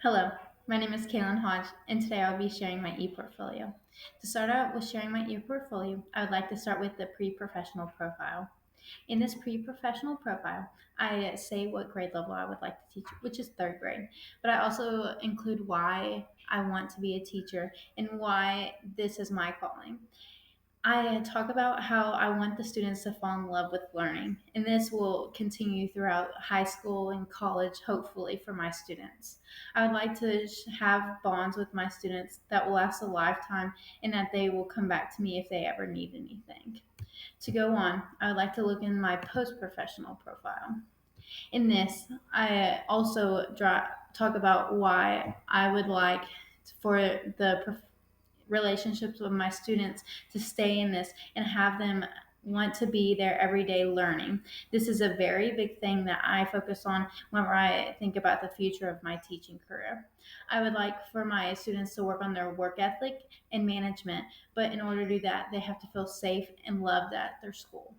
Hello, my name is Kaylin Hodge, and today I'll be sharing my e-portfolio. To start out with sharing my e-portfolio, I would like to start with the pre-professional profile. In this pre-professional profile, I say what grade level I would like to teach, which is third grade, but I also include why I want to be a teacher and why this is my calling. I talk about how I want the students to fall in love with learning, and this will continue throughout high school and college, hopefully, for my students. I would like to have bonds with my students that will last a lifetime and that they will come back to me if they ever need anything. To go on, I would like to look in my post professional profile. In this, I also talk about why I would like for the relationships with my students to stay in this and have them want to be there every day learning. This is a very big thing that I focus on whenever I think about the future of my teaching career. I would like for my students to work on their work ethic and management, but in order to do that, they have to feel safe and loved at their school.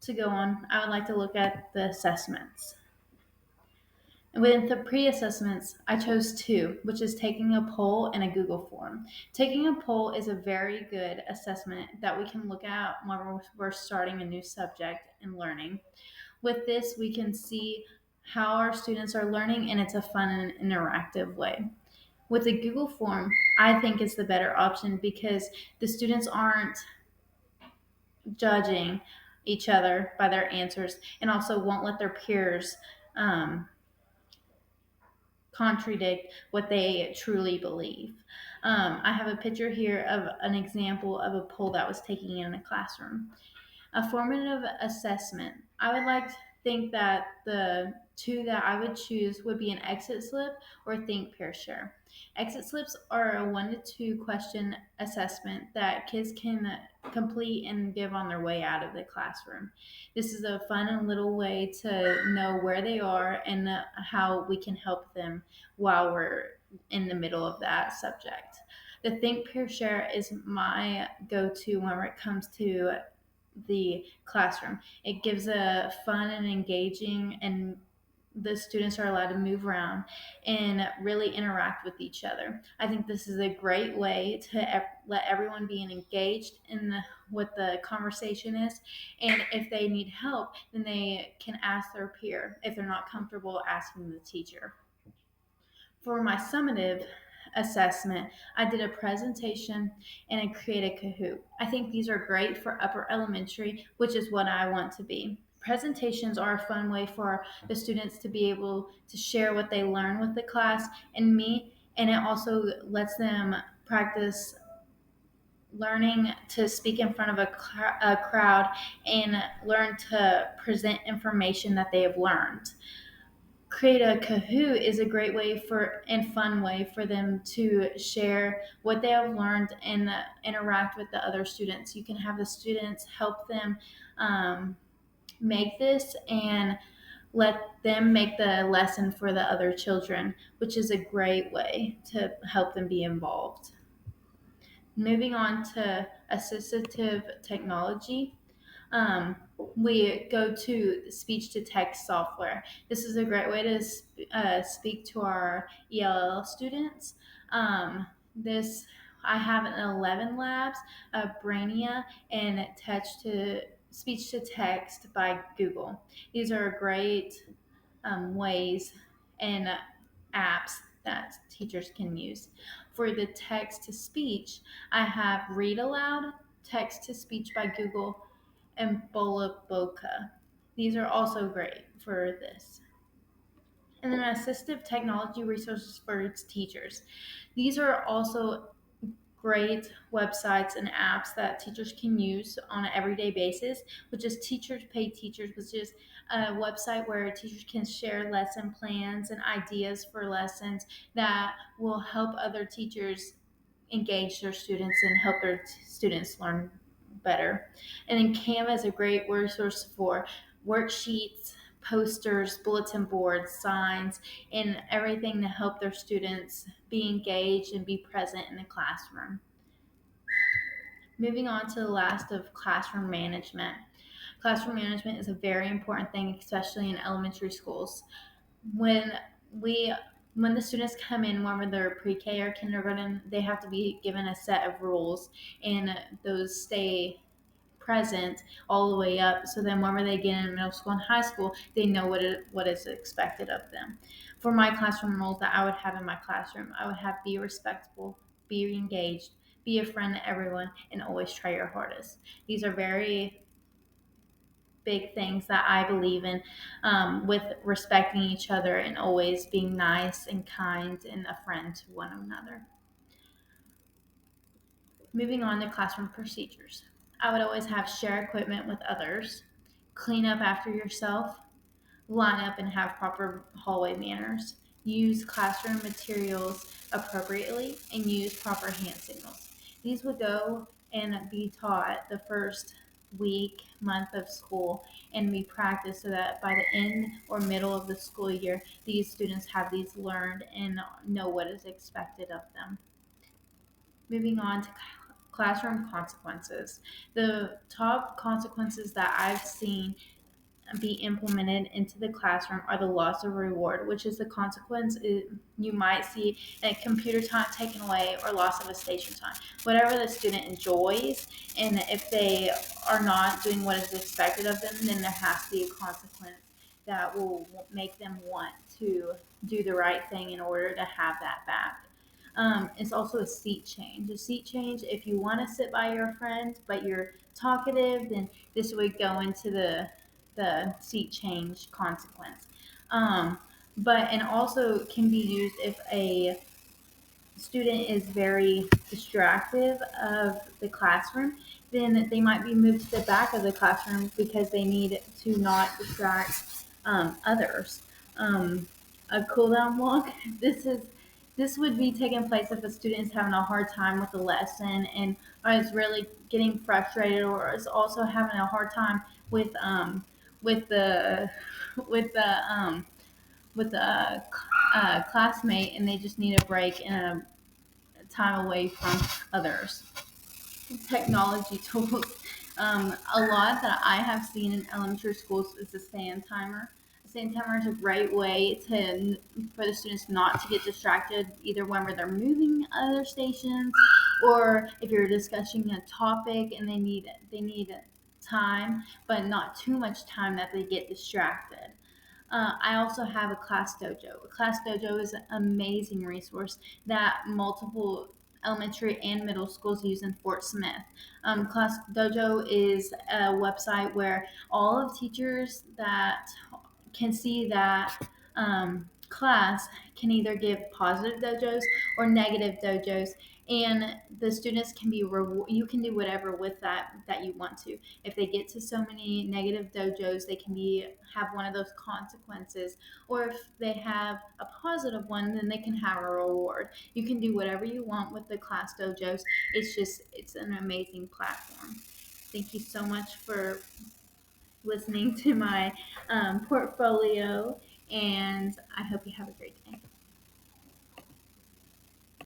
To go on, I would like to look at the assessments. With the pre-assessments, I chose two, which is taking a poll and a Google form. Taking a poll is a very good assessment that we can look at when we're starting a new subject and learning. With this, we can see how our students are learning, and it's a fun and interactive way. With the Google form, I think it's the better option because the students aren't judging each other by their answers and also won't let their peers contradict what they truly believe. I have a picture here of an example of a poll that was taken in a classroom. A formative assessment. I would like to think that the two that I would choose would be an exit slip or think, pair, share. Exit slips are a 1 to 2 question assessment that kids can complete and give on their way out of the classroom. This is a fun and little way to know where they are and how we can help them while we're in the middle of that subject. The think, pair, share is my go to whenever it comes to the classroom. It gives a fun and engaging, and the students are allowed to move around and really interact with each other. I think this is a great way to let everyone be engaged in what the conversation is. And if they need help, then they can ask their peer if they're not comfortable asking the teacher. For my summative assessment, I did a presentation and I created Kahoot. I think these are great for upper elementary, which is what I want to be. Presentations are a fun way for the students to be able to share what they learn with the class and me, and it also lets them practice learning to speak in front of a crowd and learn to present information that they have learned. Create a Kahoot is a great way for and fun way for them to share what they have learned and interact with the other students. You can have the students help them make this and let them make the lesson for the other children, which is a great way to help them be involved. Moving on to assistive technology, we go to speech to text software. This is a great way to speak to our ELL students. This I have an 11 labs, Brainia, and touch to speech to text by Google. These are great ways and apps that teachers can use. For the text to speech, I have Read Aloud, Text to Speech by Google, and Bola Boca. These are also great for this. And then assistive technology resources for its teachers. These are also great websites and apps that teachers can use on an everyday basis, which is Teachers Pay Teachers, which is a website where teachers can share lesson plans and ideas for lessons that will help other teachers engage their students and help their students learn better. And then Canva is a great resource for worksheets, posters, bulletin boards, signs, and everything to help their students be engaged and be present in the classroom. Moving on to the last of classroom management. Classroom management is a very important thing, especially in elementary schools. When we when the students come in, whether they're pre-K or kindergarten, they have to be given a set of rules, and those stay present all the way up. So then, whenever they get in middle school and high school, they know what is expected of them. For my classroom rules that I would have in my classroom, I would have be respectful, be engaged, be a friend to everyone, and always try your hardest. These are very big things that I believe in, with respecting each other and always being nice and kind and a friend to one another. Moving on to classroom procedures. I would always have share equipment with others, clean up after yourself, line up and have proper hallway manners, use classroom materials appropriately, and use proper hand signals. These would go and be taught the first week, month of school, and be practiced so that by the end or middle of the school year, these students have these learned and know what is expected of them. Moving on to classroom consequences. The top consequences that I've seen be implemented into the classroom are the loss of reward, which is the consequence you might see a computer time taken away or loss of a station time. Whatever the student enjoys, and if they are not doing what is expected of them, then there has to be a consequence that will make them want to do the right thing in order to have that back. It's also a seat change. A seat change, if you want to sit by your friend but you're talkative, then this would go into the seat change consequence. Um, but and also can be used if a student is very distractive of the classroom, then they might be moved to the back of the classroom because they need to not distract others. A cool down walk. This would be taking place if a student is having a hard time with the lesson and is really getting frustrated, or is also having a hard time with with the with the with the classmate, and they just need a break and a time away from others. Technology tools. A lot that I have seen in elementary schools is the stand timer. The stand timer is a great way for the students not to get distracted, either when they're moving other stations, or if you're discussing a topic and they need time, but not too much time that they get distracted. I also have a class dojo. A class dojo is an amazing resource that multiple elementary and middle schools use in Fort Smith. Class dojo is a website where all of teachers that can see that class can either give positive dojos or negative dojos, and the students can be you can do whatever with that you want to. If they get to so many negative dojos, they can be have one of those consequences, or if they have a positive one, then they can have a reward. You can do whatever you want with the class dojos. It's an amazing platform. Thank you so much for listening to my portfolio, and I hope you have a great day.